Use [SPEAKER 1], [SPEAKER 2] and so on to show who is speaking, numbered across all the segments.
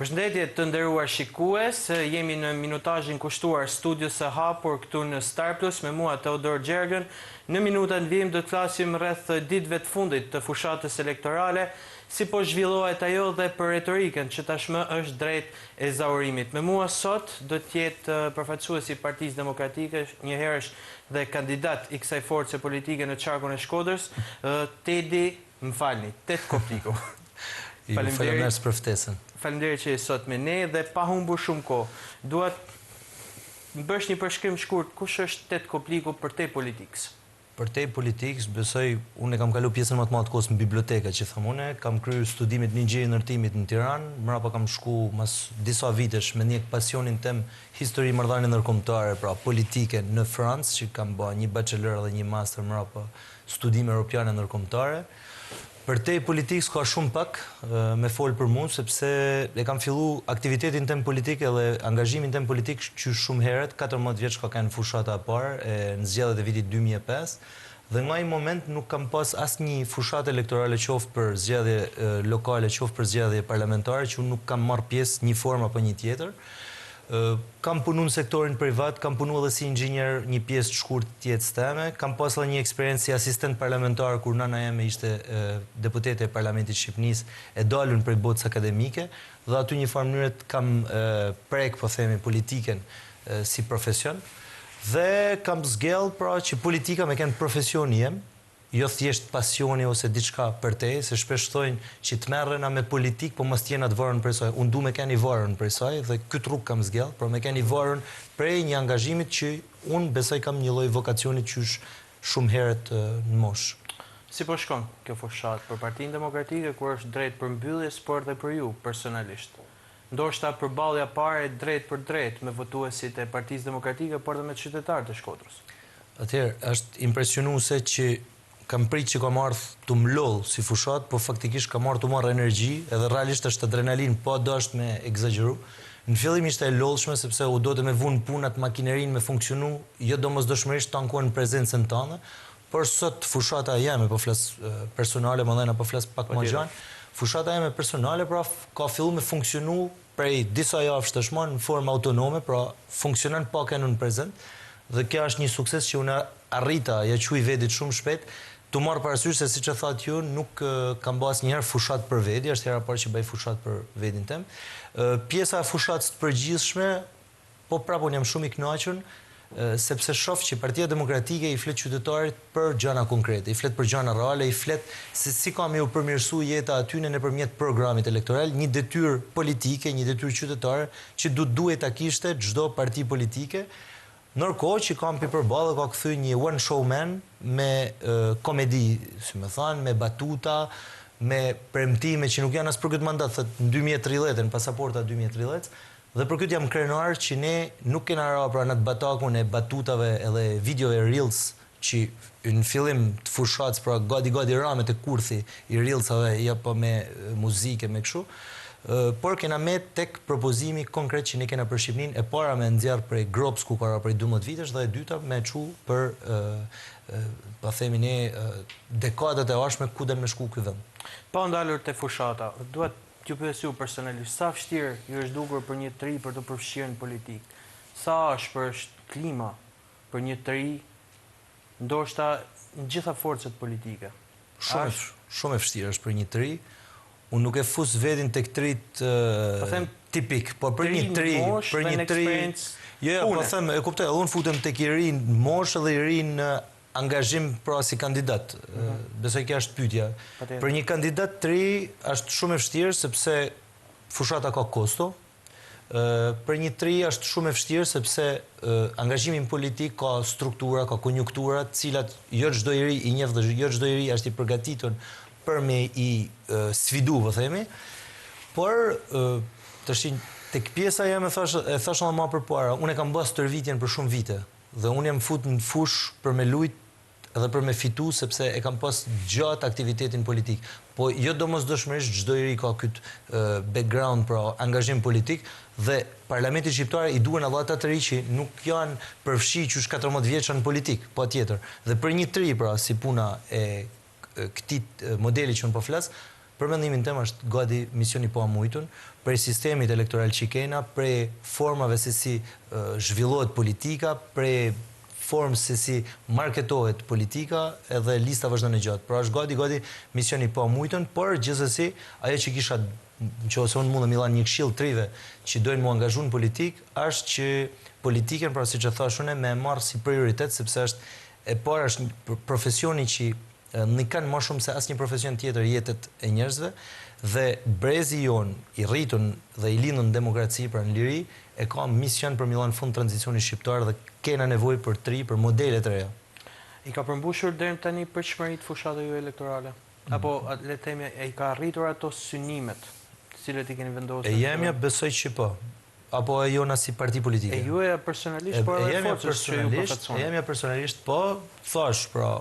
[SPEAKER 1] Përshëndetje të nderuar shikues, jemi në minutazhin kushtuar studios së hapur këtu në Star Plus me mua Teodor Gjergën. Në minutat në vijim do të flasim rreth ditëve të fundit të fushatës elektorale, si po zhvillohet ajo dhe për retorikën që tashmë është drejt ezaurimit. Me mua sot do të jetë përfaqësuesi i Partisë Demokratike, njëherësh dhe kandidat i kësaj force politike në qarkun e Shkodrës, Tedi, më falni, Ted Kopliku.
[SPEAKER 2] Faleminderit për ftesën.
[SPEAKER 1] Faleminderit që je sot me ne dhe pa humbur shumë kohë. Dua të bësh një përshkrim shkurt, kush është Ted Kopliku për te politikës?
[SPEAKER 2] Për te politikës, besoj, unë e kam kalu pjesën më të madhe të kohës në biblioteka, që them unë, kam kryer studimit një gjë ndërtimit në Tiranë, mbrapa kam shku mas disa vitesh me një pasionin tem histori marrëdhënie ndërkombëtare, pra politike në Francë, që kam bërë një bachelor dhe një master mbrapa studime europiane ndërkombëtare. Për te politikës ka shumë pak me folë për mund, sepse e kam fillu aktivitetin tem politike dhe angazhimin tem politik që shumë heret, 14 vjeç ka kanë fushata e parë, në zgjedhjet e vitit 2005, dhe nga i moment nuk kam pas asnjë fushatë elektorale qoftë për zgjedhje lokale, qoftë për zgjedhje parlamentare, që unë nuk kam marrë pjesë një formë apo një tjetër. Kam punu në sektorin privat, kam punu edhe si inxhinier një pjesë të shkurt të jetës time, kam pas edhe një eksperiencë si asistent parlamentar kur nana jeme ishte deputete e Parlamentit Shqipërisë e dalur prej botës akademike, dhe aty një farë mënyrë kam prek, po themi, politiken si profesion, dhe kam zgjell pra që politika me kenë profesioni jem, jo thjesht pasioni ose diçka për te, se shpesh thojnë që të merrena me politik, po mos t'jena të varur prej saj. Unë du me keni varur prej saj dhe këtë rrugë kam zgjell, por me keni varur prej një angazhimit që unë besoj kam një lloj vokacioni që është shumë herët në moshë.
[SPEAKER 1] Si po shkon kjo fushatë për Partinë Demokratike, kur është drejt për mbylljes, por dhe për ju personalisht? Ndoshta përballja parë drejt për drejt me votuesit e Partisë Demokratike, por dhe me qytetarët e Shkodrës.
[SPEAKER 2] Atëherë, është impresionuese që kam prit që kam ardhë të mlodh si fushat, po faktikisht kam ardhë të marrë energji, edhe realisht është adrenalin, po do është me egzageru. Në fillim ishte e lodhshme, sepse u do të me vunë punat, makinerin me funksionu, jo do mos dëshmërisht të ankohen prezencën tënde, por sot fushata jeme, po flas personale, më dhejna po flas pak më gjanë, fushata jeme personale, pra ka fillu me funksionu prej disa javësh tashmë në formë autonome, pra funksionon pak e në prezent, dhe kjo është një sukses që unë arrita, ja quj vedit shumë shpejt, të marrë parasysh se si që thatë ju, nuk kam bas njëherë fushat për vedi, është hera parë që bëj fushat për vedin tem. Pjesa e fushatës të përgjithshme, po prapë unë jam shumë i kënaqur, sepse shoh që Partia Demokratike i flet qytetarit për gjëra konkrete, i flet për gjëra reale, i flet se si ka me u përmirësu jeta aty nëpërmjet programit elektoral, një detyrë politike, një detyrë qytetare që duhet ta kishte çdo parti politike. Nërkohë që kam përballë ka kthy një one show man me komedi, si më thanë, me batuta, me premtime që nuk janë as për këtë mandat, thët në 2030, në pasaporta 2030, dhe për këtë jam krenar që ne nuk kena ra pra në të batakun e batutave edhe videove reels që në fillim të fushatës, pra gadi ramet e kurthi i reelsave, ja pa me muzike, me këshu, por kena me tek propozimi konkret që ne kena për Shqipërinë, e para me nxjerr prej Grops ku ka prej 12 vitesh dhe e dyta me çu për pa themi ne dekadat e ardhshme ku do me shku ky vend.
[SPEAKER 1] Pa ndalur te fushata, dua t'ju pyes ju personalisht, sa vështirë ju është dukur për një të ri për të përfshirë në politikë? Sa është klima për një të ri, ndoshta në gjitha forcat politike?
[SPEAKER 2] Shumë e vështirë është për një të ri. Unë nuk e fus vedin tek trit tipik, por për një tri, jo, po them, e kuptoj, unë futem tek i ri në moshë dhe i ri në angazhim pra si kandidat. Besoj kjo është pyetja. Për një kandidat të ri është shumë e vështirë sepse fushata ka kosto. Për një të ri është shumë e vështirë sepse angazhimi politik ka struktura, ka konjunktura, të cilat jo çdo i ri i njeh dhe jo çdo i ri është i përgatitur për me i sfidu, vë themi, por tek pjesa jam e thash edhe më përpara, unë e kam bërë stërvitjen për shumë vite, dhe unë jam fut në fush për me lujt edhe për me fitu, sepse e kam pas gjatë aktivitetin politik. Po jo domosdoshmërisht çdo i ri ka këtë background, pra angazhim politik, dhe Parlamenti Shqiptar i duhen edhe ata të ri që nuk janë përfshi që është 14 vjeça në politik, patjetër. Dhe për një të ri, pra, si puna e këtij modeli që unë po flas, për mendimin tim është gati misioni pa mujtun, prej sistemit elektoral që kena, prej formave se si zhvillohet politika, prej formë se si marketohet politika edhe lista vazhdon e gjatë. Pra është gati misioni pa mujtun, por gjithsesi ajo që kisha nëse unë mundë Milan një këshill trive që dojnë mu angazhu në politik, është që politiken, pra si që thashune, me marrë si prioritet, sepse është e parë është profesioni që në kanë më shumë se asë një profesion tjetër jetet e njerëzve, dhe brezi jonë i rritun dhe i lindun në demokraci, pra në liri, e ka mision për Milan fund tranzicioni shqiptar dhe kena nevoj për për modele të reja.
[SPEAKER 1] I ka përmbushur deri tani përçmërit fushatës ju elektorale? Apo, le të themi, i ka arritur ato synimet, cilët i keni vendosur?
[SPEAKER 2] E jemja besoj që po. Apo e jona si parti politike?
[SPEAKER 1] E ju e personalisht, por edhe forcës që ju përfaqësoni?
[SPEAKER 2] E jemja personalisht, po, thash, pra,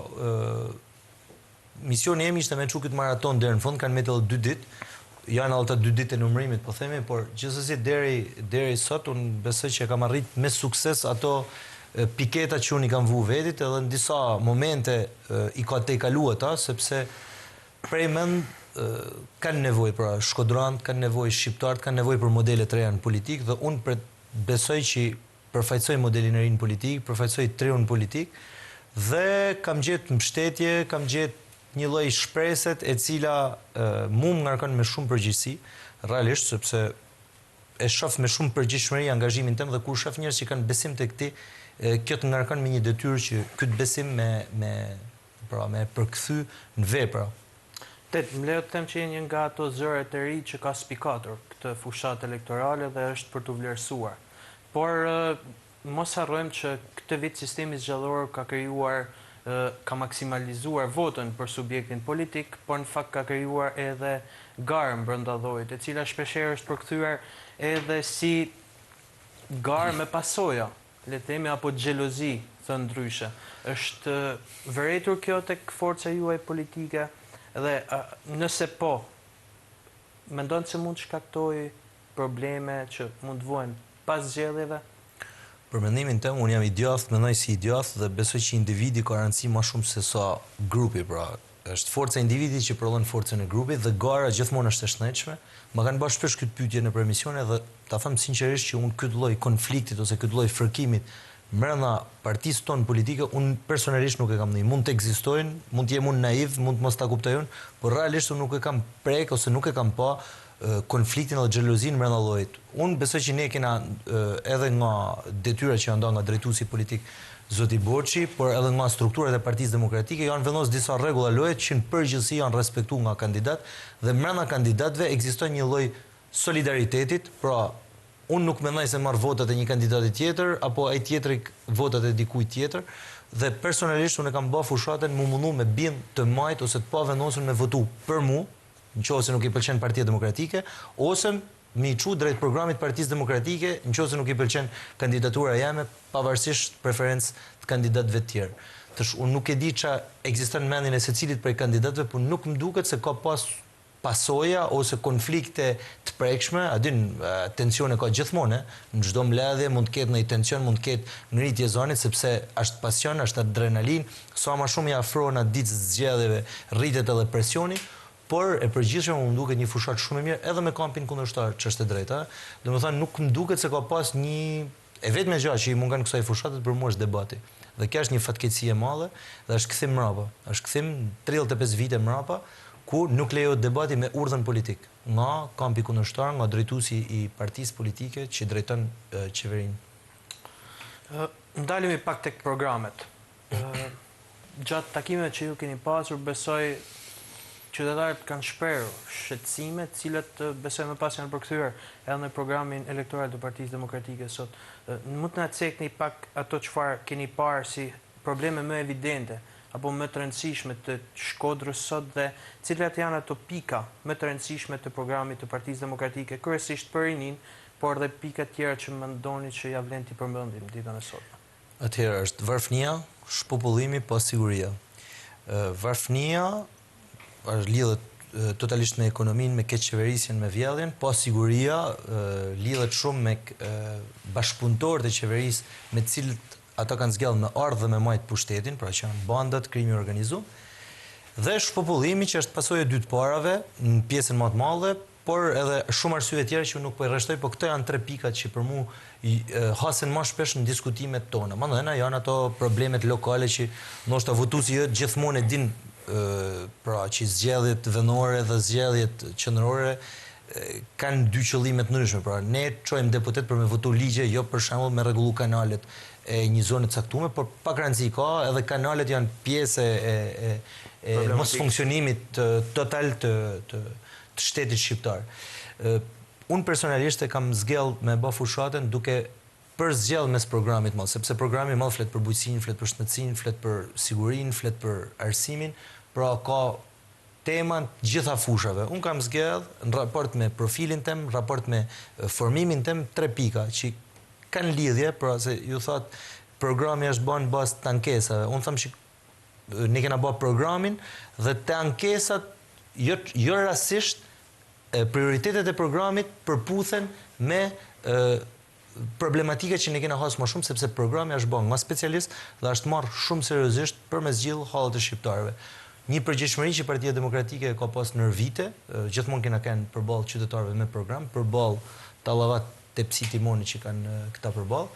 [SPEAKER 2] misioni jemi ishte me çu këtë maraton deri në fund, kanë metë edhe 2 ditë, janë alta 2 ditë e numërimit, po themi, por gjithsesi deri sot, unë besoj që kam arrit me sukses ato piketa që unë i kam vu vetit, edhe në disa momente i ka te i kalu ata, sepse prej mend kanë nevoj për shkodrant, kanë nevoj shqiptarët, kanë nevoj për modelet reja në politikë, dhe unë besoj që përfaqësoj modelin e ri në politikë, përfaqësoj triun në politikë, dhe kam gjetë mbështetje, kam gjetë një lloj shpreset e cila mu më ngarkon me shumë përgjegjësi, realisht, sepse e shoh me shumë përgjegjësi angazhimin tim dhe kur shoh njerëz që kanë besim te këti, kjo të ngarkon me një detyrë që këtë besim me përkthy në vepra.
[SPEAKER 1] Më lejo të them që një nga ato zëret e ri që ka spikatur këtë fushat elektorale dhe është për të vlerësuar. Por mos harrojmë që këtë vit sistemi zgjedhor ka krijuar, ka maksimalizuar votën për subjektin politik, por në fakt ka krijuar edhe garë brenda dhojit, e cila shpeshherë është përkthyer edhe si garë me pasoja, le të themi, apo xhelozi, thënë ndryshe. Është vërejtur kjo tek forca juaj politike? Dhe nëse po, mendon se mund të shkaktoj probleme që mund të vuajnë pas zgjedhjeve?
[SPEAKER 2] Për mendimin tim, unë jam i djathtë, mendoj si i djathtë dhe besoj që individi ka rëndësi më shumë se sa grupi, pra. Është forca e individit që prodhon forcën e grupit dhe gara gjithmonë është e shnetshme. Ma kanë bërë shpesh këtë pyetje në emissione dhe ta them sinqerisht që unë këtë lloj konfliktit ose këtë lloj fërkimit brenda partisë tonë politike, unë personalisht nuk e kam ndjenjë. Mund të ekzistojnë, mund të jem unë naiv, mund të mos ta kuptoj unë, por realisht unë nuk e kam prek ose nuk e kam pa konfliktin dhe xhelozinë brenda llojit. Unë besoj që ne kena edhe nga detyra që janë nda nga drejtuesi politik Zoti Borçi, por edhe nga strukturat e Partisë Demokratike janë vendosur disa rregulla loje që në përgjithësi janë respektuar nga kandidat dhe brenda kandidatëve ekziston një lloj solidaritetit, pra unë nuk mendoj se marr votat e një kandidati tjetër apo ai tjetri votat e dikujt tjetër dhe personalisht unë kam bërë fushatën më mundu me bind të majt ose të pa vendosur me votu për mu, nëse nuk i pëlqen Partia Demokratike, ose mi i çu drejt programit Partisë Demokratike, nëse nuk i pëlqen kandidatura jeme, pavarësisht preferencë të kandidatëve të tjerë. Tash unë nuk e di ç'a ekziston në mendjen e secilit prej kandidatëve, por nuk më duket se ka pas pasoja ose konflikte të prekshme, a din, tensione ka gjithmonë, në çdo mbledhje mund të ketë ndonjë tension, mund të ketë ngritje zonit, sepse është pasion, është adrenalin, sa më shumë i afrohen atë ditës zgjedhjeve, rritet edhe presioni, por e përgjithshme më duket një fushat shumë e mirë edhe me kampin kundërshtar, që është e drejta. Domethënë nuk më duket se ka pas një e vetme gjë që i mungon kësaj fushatet për mua është debati. Dhe kjo është një fatkeqësi e madhe dhe është kthim mbrapa. Është kthim 35 vite mbrapa, ku nuk lejohet debati me urdhën politik, nga kampi kundërshtar, nga drejtuesi i partisë politike që drejton qeverinë.
[SPEAKER 1] Ndalemi pak tek programet. Gjatë takimeve që ju keni pasur, besoj qytetarët kanë shprehur shqetësime, të cilat besoj më pas janë përkthyer edhe në programin elektoral të Partisë Demokratike sot. Mund të na cekni pak ato çfarë keni parë si probleme më evidente apo më të rëndësishme të Shkodrës sot dhe cilat janë ato pika më të rëndësishme të programit të Partisë Demokratike, kryesisht për rinin, por dhe pika tjera që mendoni që ja vlen t'i përmendim ditën e sotme.
[SPEAKER 2] Atëherë është varfënia, shpopullimi pa siguria. Varfënia lidhet totalisht me ekonominë, me keqeverisjen, me vjedhjen, pa siguria lidhet shumë me bashkëpunëtorët e qeverisë me cilët ata kanë zgjellë me ardhë dhe me majtë pushtetin, pra që janë bandat, krimi organizuar. Dhe shpopullimi që është pasojë e dytë parave në pjesën më të madhe, por edhe shumë arsye tjera që nuk po i rreshtoj, por këto janë 3 pikat që për mua hasen më shpesh në diskutimet tona. Mandena janë ato problemet lokale që ndoshta votuesi jo gjithmonë e din, pra që zgjedhjet vendore dhe zgjedhjet qendrore kanë dy qëllime të ndryshme. Pra ne çojmë deputet për me votu ligje, jo për shembull me rregullu kanalet e një zone të caktuar, por pak rëndësi ka, edhe kanalet janë pjesë e mos funksionimit total të shtetit shqiptar. Unë personalisht e kam zgjell me bë fushatën duke përzgjell mes programit madh, sepse programi madh flet për bujqësinë, flet për shëndetësinë, flet për sigurinë, flet për arsimin, pra ka tema të gjitha fushave. Unë kam zgjell në raport me profilin tem, raport me formimin tem, 3 pika që kanë lidhje, pra se ju thot programi është bën bazë të ankesave. Unë them që ne kena bërë programin dhe të ankesat jo rastisht prioritetet e programit përputhen me problematika që ne kena hasë më shumë, sepse programi është bën nga specialist dhe është marrë shumë seriozisht për me zgjidhur hallet e shqiptarëve. Një përgjegjësinë që Partia Demokratike ka pas në vite, gjithmonë kena kanë përballë qytetarëve me program, përballë tallavat tepsi timoni që kanë këta përballë.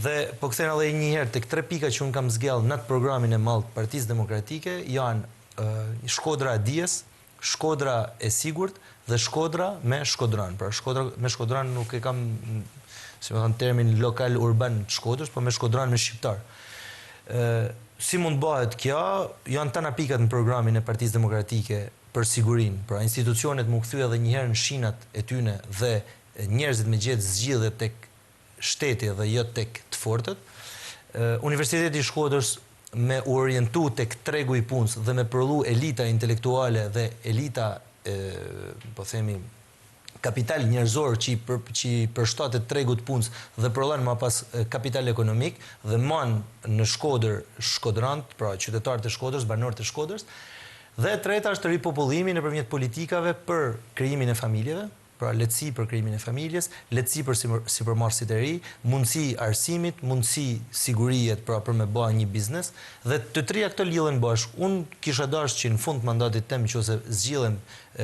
[SPEAKER 2] Dhe po kthehen edhe një herë tek 3 pika që un kam zgjell në atë programin e madh të Partisë Demokratike, janë Shkodra e dijes, Shkodra e sigurt dhe Shkodra me Shkodran. Pra Shkodra me Shkodran nuk e kam, si më thënë, termin lokal urban të Shkodrës, por me Shkodran me shqiptar. Si mund bëhet kjo? Janë tana pikat në programin e Partisë Demokratike për sigurinë. Pra institucionet më kthy edhe një herë në shinat e tyne dhe njerëzit me gjetë zgjidhje tek shteti dhe jo tek të fortët. Universiteti i Shkodrës me u orientu tek tregu i punës dhe me prodhu elita intelektuale dhe elita, po themi, kapital njerëzor që i përshtatet tregut punës dhe prodhon më pas kapital ekonomik dhe man në Shkodër shkodrant, pra qytetarët e Shkodrës, banorët e Shkodrës. Dhe treta është ripopullimi nëpërmjet politikave për krijimin e familjeve, pra lehtësi për krijimin e familjes, lehtësi për sipërmarrësit e ri, mundësi arsimit, mundësi sigurie, pra për me bë një biznes, dhe të trija këto lidhen bashkë. Unë kisha dashur që në fund të mandatit tem nëse zgjidhem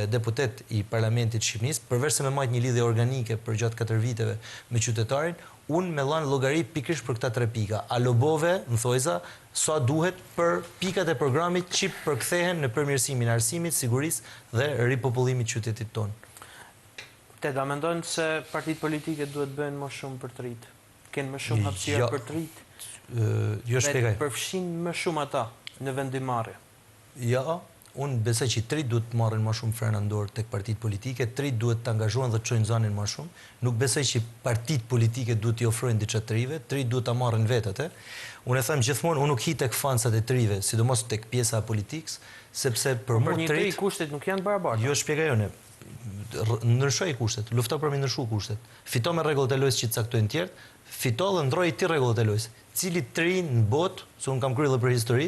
[SPEAKER 2] deputet i Parlamentit Shqipërisë, përveç se me majt një lidhje organike për gjatë 4 viteve me qytetarin, unë me lanë llogari pikërisht për këta 3 pika. A lobove, në thojza, sa duhet për pikat e programit që përkthehen në përmirësimin e arsimit, sigurisë dhe ripopullimit qytetit tonë.
[SPEAKER 1] Teda, mendon se partitë politike duhet bëjnë më shumë për të rinjtë? Kenë më shumë hapësirë për të rinjtë?
[SPEAKER 2] Jo shpjegoj.
[SPEAKER 1] Dhe përfshin më shumë ata në vendimarrje?
[SPEAKER 2] Ja, unë besoj që 3 duhet të marrin më shumë frena në dorë tek partitë politike, 3 duhet të angazhohen dhe të çojnë zonin më shumë. Nuk besoj që partitë politike duhet t'i ofrojnë diçka të rive, 3 duhet ta marrin vetët. Unë e them gjithmonë, unë nuk hi tek fansat e trive, sidomos tek pjesa e politikës, sepse për mua
[SPEAKER 1] një tri kushtet nuk janë barabarta.
[SPEAKER 2] Jo shpjegoj unë. Ndryshoj kushtet, lufto për me ndryshu kushtet. Fito me rregullat e lojës që caktojnë tjerë, fito dhe ndroj ti rregullat e lojës. Cili të ri në botë, se unë kam kryer për histori,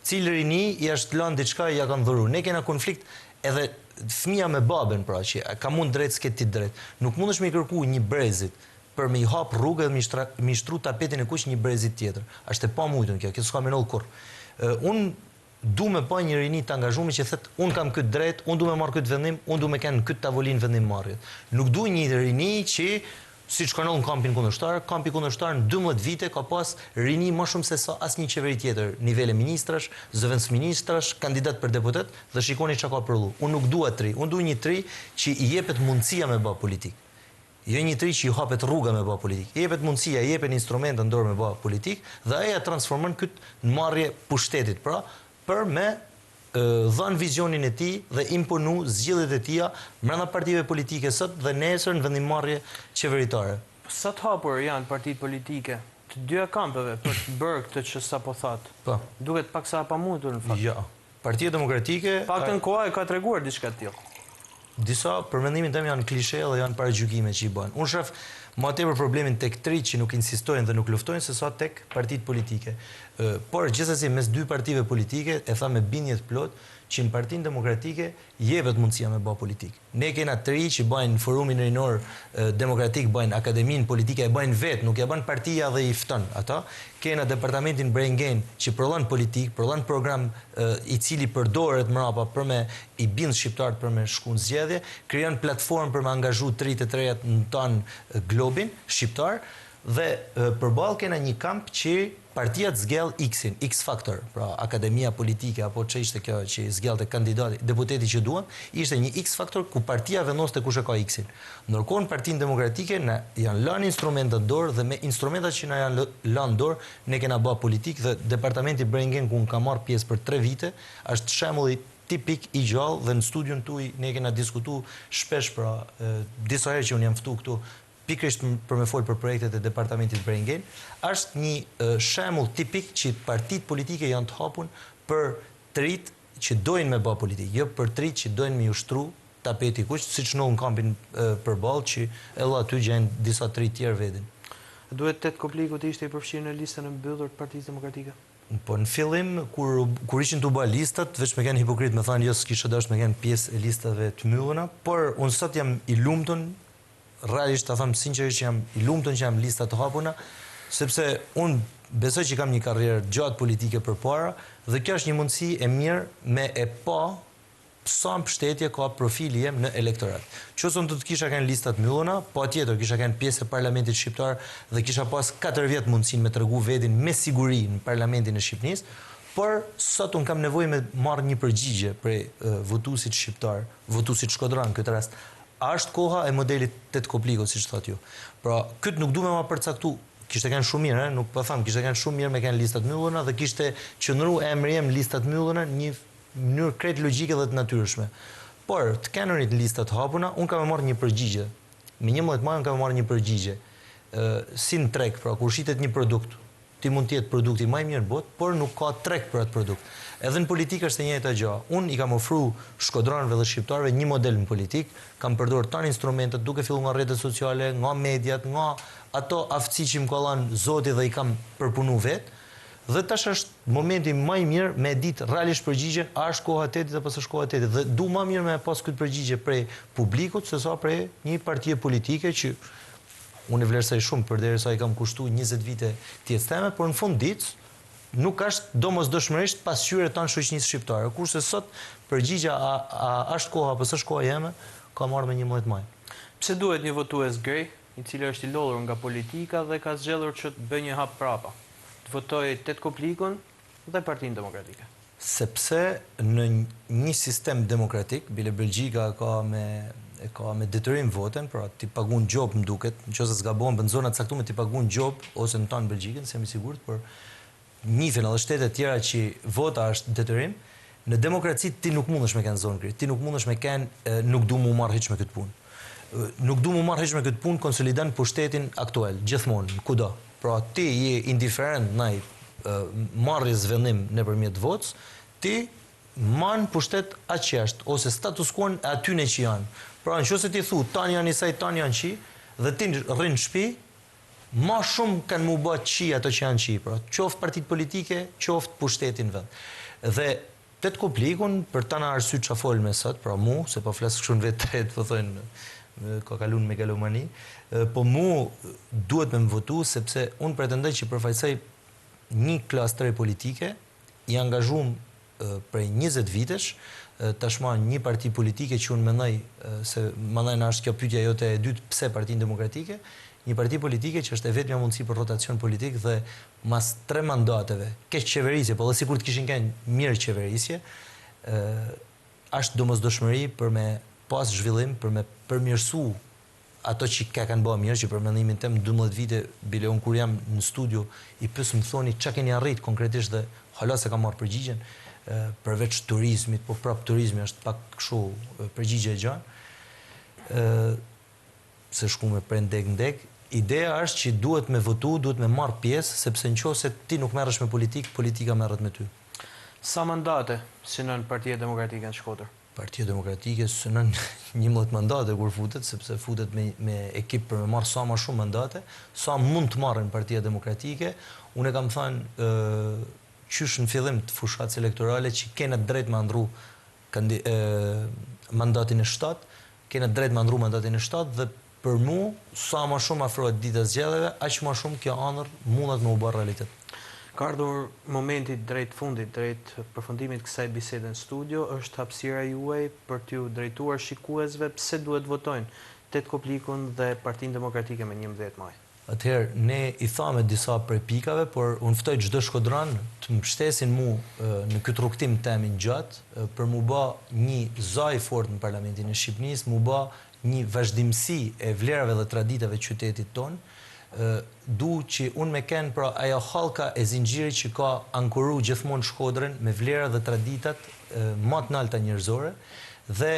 [SPEAKER 2] cili rini i është lënë diçka i ja kanë dhuru. Ne kena konflikt edhe fëmia me babën, pra që ka mund drejt s'ke ti drejt. Nuk mundesh me i kërku një brezit për me i hap rrugë dhe me i shtru tapetin e kuq një brezit tjetër. Është e pamujtur kjo s'ka me noll kurr. Unë du me pa një rini të angazhuar që thët, unë kam këtë drejt, unë du me marrë këtë vendim, unë du me kenë këtë tavolinë vendim marrjet. Nuk du një rini që, si që kanol në kampi kundërshtar në 12 vite ka pas rini më shumë se sa asnjë qeveri tjetër, nivele ministrash, zëvendës ministrash, kandidat për deputet, dhe shikoni çka ka përlu. Unë nuk dua tri, unë du një tri që i jepet mundësia me bë politikë. Jo një tri që i hapet rruga me bë politikë. I jepet mundësia, i jepet instrumente në dorë me bë politikë dhe aja transformon këtë në marrje pushtetit, pra për me dhënë vizionin e tij dhe imponu zgjedhjet e tija brenda partive politike sot dhe nesër në vendimmarrje qeveritare.
[SPEAKER 1] Sa të hapur janë partitë politike të dyja kampeve për të bërë këtë që sapo thatë?
[SPEAKER 2] Po.
[SPEAKER 1] Duket pak sa pamundur në fakt.
[SPEAKER 2] Jo. Partia Demokratike
[SPEAKER 1] Paktën koha e ka treguar diçka të tillë.
[SPEAKER 2] Disa për mendimin tim janë klishe dhe janë paragjykime që i bën. Unë shef Ma tepër problemin tek trit që nuk insistojnë dhe nuk luftojnë se sa tek partitë politike. Por gjithsesi mes dy partive politike e tha me bindje të plot që në Partinë Demokratike jepet mundësia me bë politikë. Ne kena të ri që bajnë forumin rinor demokratik, bajnë akademinë politike, e bajnë vetë, nuk e bën partia dhe i fton ata. Kena departamentin Brain Gain që prodhon politikë, prodhon program i cili përdoret mrapa për me i bind shqiptarët për me shku në zgjedhje, krijon platformë për me angazhu të ri të reja në tonë globin shqiptar dhe përballë kena një kamp që partia të zgjell X-in, X Factor, pra akademia politike apo që ishte kjo që zgjellte kandidati, deputeti që duan, ishte një X Factor ku partia vendoste kush e ka X-in. Ndërkohë në Partinë Demokratike na janë lënë instrumentat në dorë dhe me instrumentat që na janë lënë në dorë ne kena bë politikë dhe departamenti Brain Gain ku ka marrë pjesë për 3 vite është shembulli tipik i gjallë dhe në studion tuaj ne kena diskutuar shpesh pra disa herë që unë jam ftu këtu pikërisht për me folë për projektet e departamentit Brain Gain, është një shembull tipik që partitë politike janë të hapun për trit që dojnë me bë politikë, jo për trit që dojnë me ushtru tapeti kuq, siç në kampin përballë që edhe aty gjejnë disa trit tjerë vedin.
[SPEAKER 1] Duhet Tet Kopliku të ishte i përfshirë në listën e mbyllur të Partisë Demokratike?
[SPEAKER 2] Po në fillim, kur ishin të bë listat, veç me kanë hipokrit me thanë jo s'kisha dashur me kanë pjesë e listave të mbyllura, por unë sot jam i lumtur realisht ta them sinqerisht që jam i lumtur që jam lista të hapuna, sepse unë besoj që kam një karrierë gjatë politike përpara dhe kjo është një mundësi e mirë me e pa sa mbështetje ka profili jem në elektorat. Qëse unë do të kisha kanë listat mbyllura, patjetër kisha kanë pjesë e parlamentit shqiptar dhe kisha pas 4 vjet mundësinë me tregu vedin me siguri në parlamentin e Shqipërisë, por sot unë kam nevojë me marrë një përgjigje prej votuesit shqiptar, votuesit shkodran këtë rast. A është koha e modelit Tet Kopliko, siç thotë ju. Pra, këtë nuk duhet ma përcaktu. Kishte kanë shumë mirë, nuk po them, kishte kanë shumë mirë me kanë listat mbyllura dhe kishte qëndru emri im listat mbyllura në një mënyrë krejt logjike dhe të natyrshme. Por, të kenërit listat hapuna, unë kam marrë një përgjigje. Me 11 maj unë kam marrë një përgjigje. Si në treg, pra, kur shitet një produkt, ti mund të jetë produkti më i mirë në botë, por nuk ka treg për atë produkt. Edhe në politikë është e njëjta gjë. Unë i kam ofruar shkodranëve dhe shqiptarëve një model në politikë, kam përdorur tan instrumentet duke filluar nga rrjetet sociale, nga mediat, nga ato aftësi që më ka dhënë Zoti dhe i kam përpunuar vetë. Dhe tash është momenti më i mirë me ditë realisht përgjigjen, a është koha e Tetit apo s'është koha e Tetit. Dhe du më mirë me pas këtë përgjigje prej publikut se sa prej një partie politike që unë e vlerësoj shumë përderisa i kam kushtuar 20 vite të jetë teme, por në fund ditës nuk është domosdoshmërisht pasqyrë tonë shoqënisë shqiptare. Kurse sot përgjigja a është koha apo s'është koha jeme, ka marrë me 11 maj.
[SPEAKER 1] Pse duhet një votues grej, i cili është i lodhur nga politika dhe ka zgjedhur që të bëjë një hap prapa, të votojë Tet Koplikun dhe Partinë Demokratike?
[SPEAKER 2] Sepse në një sistem demokratik, bile Belgjika ka me detyrim voten, pra ti pagun gjop më duket, nëse zgabon në zonat caktuara ti pagun gjop ose në tonë Belgjikën, se jam i sigurt, por njifin edhe shtetet tjera që vota është detyrim, në demokraci ti nuk mundesh me kanë zonë gri, ti nuk mundesh me kanë nuk du mu marrë hiç me këtë punë. Nuk du mu marrë hiç me këtë punë konsolidon pushtetin aktual, gjithmonë, kudo. Pra ti je indiferent ndaj marrjes vendim nëpërmjet votës, ti man pushtet aq jashtë ose status quo aty në që janë. Pra nëse ti thu tani janë isaj, tani janë qi dhe ti rrin në shtëpi, ma shumë kanë mu bë qi ato që janë qi, pra, qoftë partitë politike, qoftë pushtetin vend. Dhe Tet Koplikun, për ta në arsye që fol me sot, pra mu, se po flas kështu në vetë, po thonë, ka kaluar në megalomani, po mu duhet me më votu, sepse unë pretendoj që përfaqësoj një klasë të re politike, i angazhuar prej 20 vitesh, tashma një parti politike që unë mendoj se mandaj na është kjo pyetja jote e dytë, pse Partinë Demokratike, një parti politike që është e vetmja mundësi për rotacion politik dhe mas 3 mandateve, keq qeverisje, po dhe sikur të kishin kënë mirë qeverisje, është domosdoshmëri për me pas zhvillim, për me përmirësu ato që ka kanë bëha mirë, që për mendimin tem 12 vite, bile unë kur jam në studio, i pësë më thoni që keni arrit konkretisht dhe hala se ka marrë përgjigjen, përveç turizmit, po prap turizmi është pak kështu përgjigje e gjanë, se shku me prej ndek. Ideja është që duhet me votu, duhet me marrë pjesë, sepse nëse ti nuk merresh me politikë, politika merret me ty.
[SPEAKER 1] Sa mandate synon Partia Demokratike në Shkodër?
[SPEAKER 2] Partia Demokratike synon 11 mandate kur futet, sepse futet me ekip për me marrë sa ma shumë mandate, sa mund të marrën Partia Demokratike. Unë e kam thënë qysh në fillim të fushatës elektorale që kena drejt me andru mandatin e 7, kena drejt me andru mandatin e 7 dhe për mu, sa ma shumë afrohet dita zgjedhjeve, aq ma shumë kjo ëndër mundet me u bërë realitet.
[SPEAKER 1] Ka ardhur momenti drejt fundit, drejt përfundimit kësaj bisede në studio, është hapësira juaj për t'ju drejtuar shikuesve pse duhet votojnë Tet Koplikun dhe Partinë Demokratike me 11 maj.
[SPEAKER 2] Atëherë, ne i thamë disa prej pikave, por unë ftoj çdo shkodran të mbështesin mu në këtë rrugtim temin gjatë, për mu bë një zaj fort në Parlamentin e Shqipërisë, mu bë një vazhdimsi e vlerave dhe traditave qytetit tonë, du që unë me kenë pra ajo halka e zinxhirit që ka ankoru gjithmonë Shkodrën me vlera dhe traditat më të nalta njerëzore dhe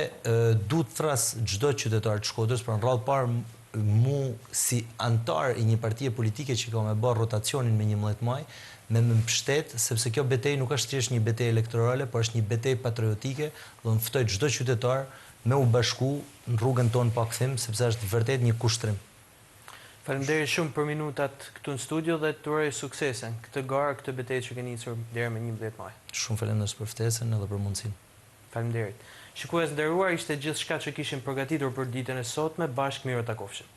[SPEAKER 2] du të thras çdo qytetar të Shkodrës, pra në radhë parë mu si antar i një partie politike që ka me bërë rotacionin me 11 maj, me më mbështet, sepse kjo betejë nuk është thjesht një betejë elektorale, por është një betejë patriotike, dhe në ftoj çdo qytetar me u bashku në rrugën tonë pa kthim, sepse është vërtet një kushtrim.
[SPEAKER 1] Faleminderit shumë për minutat këtu në studio dhe të uroj suksese në këtë garë, këtë betejë që keni nisur deri me 11 maj.
[SPEAKER 2] Shumë faleminderit për ftesën edhe për mundësinë.
[SPEAKER 1] Faleminderit. Shikues nderuar, ishte gjithçka që kishim përgatitur për ditën e sotme, bashkë mirë takofshim.